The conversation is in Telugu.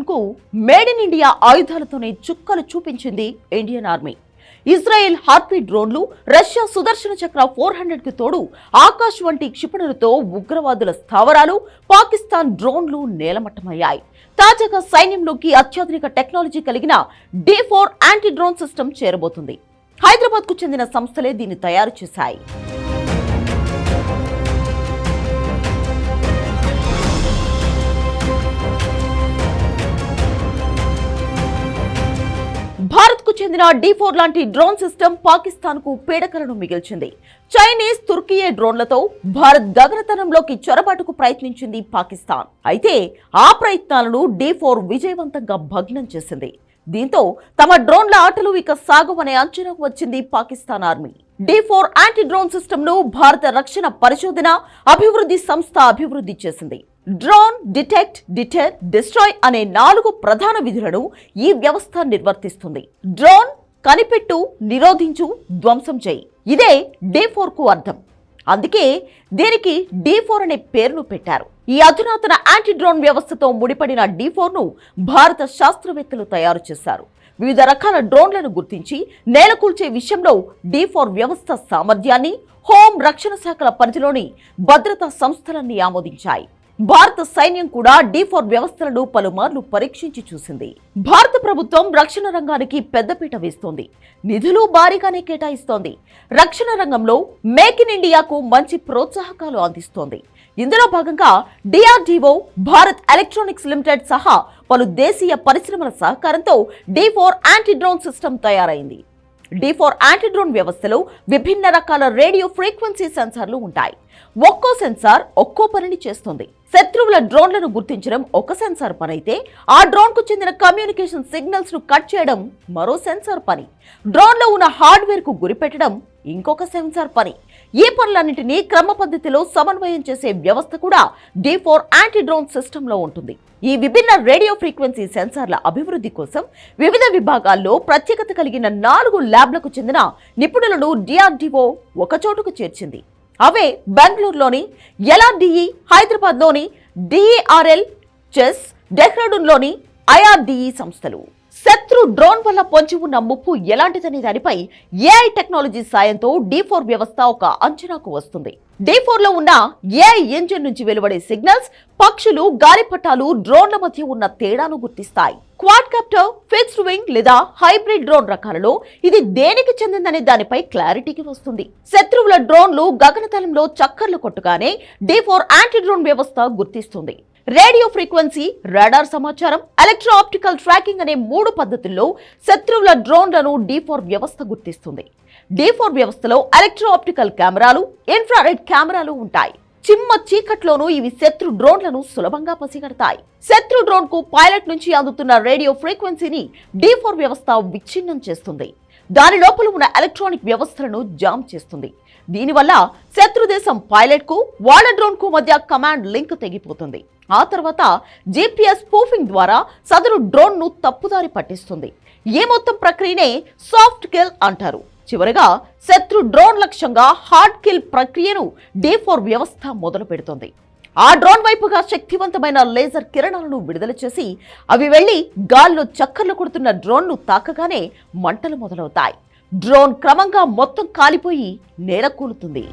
కు మేడ్ ఇన్ ఇండియా ఆయుధాలతోనే చుక్కలు చూపించింది ఇండియన్ ఆర్మీ. ఇజ్రాయెల్ హార్పీ డ్రోన్లు, రష్యా సుదర్శన చక్ర 400కి తోడు ఆకాశ్ వంటి క్షిపణులతో ఉగ్రవాదుల స్థావరాలు, పాకిస్తాన్ డ్రోన్లు నేలమట్టమయ్యాయి. తాజాగా సైన్యంలోకి అత్యాధునిక టెక్నాలజీ కలిగిన D4 యాంటీ డ్రోన్ సిస్టమ్ చేరబోతుంది. హైదరాబాద్ కు చెందిన సంస్థలే దీన్ని తయారు చేశాయి. భారత్ కు చెందిన D4 లాంటి డ్రోన్ సిస్టమ్ పాకిస్తాన్ కు పీడకలను మిగిల్చింది. చైనీస్, తుర్కియే డ్రోన్లతో భారత్ గగనతలంలోకి చొరబాటుకు ప్రయత్నించింది పాకిస్తాన్. అయితే ఆ ప్రయత్నాలను D4 విజయవంతంగా భగ్నం చేసింది. దీంతో తమ డ్రోన్ల ఆటలు ఇక సాగవనే అంచనాకు వచ్చింది Pakistan army. D4 anti drone system ను భారత రక్షణ పరిశోధన అభివృద్ధి సంస్థ అభివృద్ధి చేసింది. డ్రోన్, డిటెక్ట్, డిటర్, డిస్ట్రాయ్ అనే 4 ప్రధాన విధులను ఈ వ్యవస్థ నిర్వర్తిస్తుంది. డ్రోన్ కనిపెట్టు, నిరోధించు, ధ్వంసం చేయి, ఇదే D4 కు అర్థం. అందుకే దీనికి D4 అనే పేరును పెట్టారు. ఈ అధునాతన యాంటీ డ్రోన్ వ్యవస్థతో ముడిపడిన D4 ను భారత శాస్త్రవేత్తలు తయారు చేశారు. వివిధ రకాల డ్రోన్లను గుర్తించి నేలకూల్చే విషయంలో D4 వ్యవస్థ సామర్థ్యాన్ని హోం, రక్షణ శాఖల పరిధిలోని భద్రతా సంస్థలన్నీ ఆమోదించాయి. భారత సైన్యం కూడా D4 వ్యవస్థలను పలుమార్లు పరీక్షించి చూసింది. భారత ప్రభుత్వం రక్షణ రంగానికి పెద్దపీట వేస్తోంది. నిధులు భారీగానే కేటాయిస్తోంది. రక్షణ రంగంలో మేక్ ఇన్ ఇండియాకు మంచి ప్రోత్సాహకాలు అందిస్తోంది. ఇందులో భాగంగా DRDO, భారత్ ఎలక్ట్రానిక్స్ లిమిటెడ్ సహా పలు దేశీయ పరిశ్రమల సహకారంతో D4 యాంటీ డ్రోన్ సిస్టమ్ తయారైంది. D4 యాంటీ డ్రోన్ వ్యవస్థలో విభిన్న రకాల రేడియో ఫ్రీక్వెన్సీ సెన్సార్లు ఉంటాయి. ఒక్కో సెన్సార్ ఒక్కో పనిని చేస్తుంది. శత్రువుల డ్రోన్లను గుర్తించడం ఒక సెన్సార్ పని అయితే, ఆ డ్రోన్ కు చెందిన కమ్యూనికేషన్ సిగ్నల్స్ ను కట్ చేయడం మరో సెన్సార్ పని. డ్రోన్ లో ఉన్న హార్డ్వేర్ కు గురిపెట్టడం ఇంకొక సెన్సార్ పని. ఈ పనులన్నింటినీ క్రమ పద్ధతిలో సమన్వయం చేసే వ్యవస్థ కూడా D4 యాంటీ డ్రోన్ సిస్టమ్ లో ఉంటుంది. ఈ విభిన్న రేడియో ఫ్రీక్వెన్సీ సెన్సార్ల అభివృద్ధి కోసం వివిధ విభాగాల్లో ప్రత్యేకత కలిగిన 4 ల్యాబ్లకు చెందిన నిపుణులను DRDO ఒకచోటుకు చేర్చింది. అవే బెంగళూరులోని LRDE, హైదరాబాద్లోని DERL, చెస్, డెహ్రాడూన్లోని IRDE సంస్థలు. శత్రు డ్రోన్ వల్ల పొంచి ఉన్న ముప్పు ఎలాంటిదనే దానిపై AI టెక్నాలజీ సాయంతో D4 వ్యవస్థ ఒక అంచనాకు వస్తుంది. D4 లో ఉన్న AI ఇంజిన్ నుంచి వెలువడే సిగ్నల్స్ పక్షులు, గాలిపటాలు, డ్రోన్ల మధ్య ఉన్న తేడాను గుర్తిస్తాయి. క్వాడ్ కాప్టర్, ఫిక్స్డ్ వింగ్ లేదా హైబ్రిడ్ డ్రోన్ రకాలలో ఇది దేనికి చెందిందనే దానిపై క్లారిటీకి వస్తుంది. శత్రువుల డ్రోన్లు గగనతలంలో చక్కర్లు కొట్టుగానే D4 యాంటీ డ్రోన్ వ్యవస్థ గుర్తిస్తుంది. రేడియో ఫ్రీక్వెన్సీ, రాడార్ సమాచారం, ఎలక్ట్రో ఆప్టికల్ ట్రాకింగ్ అనే 3 పద్ధతుల్లో శత్రువుల డ్రోన్లను D4 వ్యవస్థ గుర్తిస్తుంది. D4 వ్యవస్థలో ఎలక్ట్రో ఆప్టికల్ కెమెరాలు, ఇన్ఫ్రారెడ్ కెమెరాలు ఉంటాయి. చిమ్మ చీకట్లోనూ ఇవి శత్రు డ్రోన్లను సులభంగా పసిగడతాయి. శత్రు డ్రోన్ కు పైలట్ నుంచి అందుతున్న రేడియో ఫ్రీక్వెన్సీని D4 వ్యవస్థ విచ్ఛిన్నం చేస్తుంది. దాని లోపల ఉన్న ఎలక్ట్రానిక్ వ్యవస్థలను జామ్ చేస్తుంది. దీనివల్ల శత్రు దేశం పైలట్ కు, వాళ్ళ డ్రోన్ కు మధ్య కమాండ్ లింక్ తెగిపోతుంది. ఆ తర్వాత GPS స్పూఫింగ్ ద్వారా సదరు డ్రోన్ ను తప్పుదారి పట్టిస్తుంది. ఈ మొత్తం ప్రక్రియనే సాఫ్ట్ కిల్ అంటారు. చివరగా శత్రు డ్రోన్ లక్ష్యంగా హార్డ్ కిల్ ప్రక్రియను D4 వ్యవస్థ మొదలు పెడుతుంది. ఆ డ్రోన్ వైపుగా శక్తివంతమైన లేజర్ కిరణాలను విడుదల చేసి అవి వెళ్లి గాల్లో చక్కర్లు కొడుతున్న డ్రోన్ ను తాకగానే మంటలు మొదలవుతాయి. డ్రోన్ క్రమంగా మొత్తం కాలిపోయి నేలకూలుతుంది.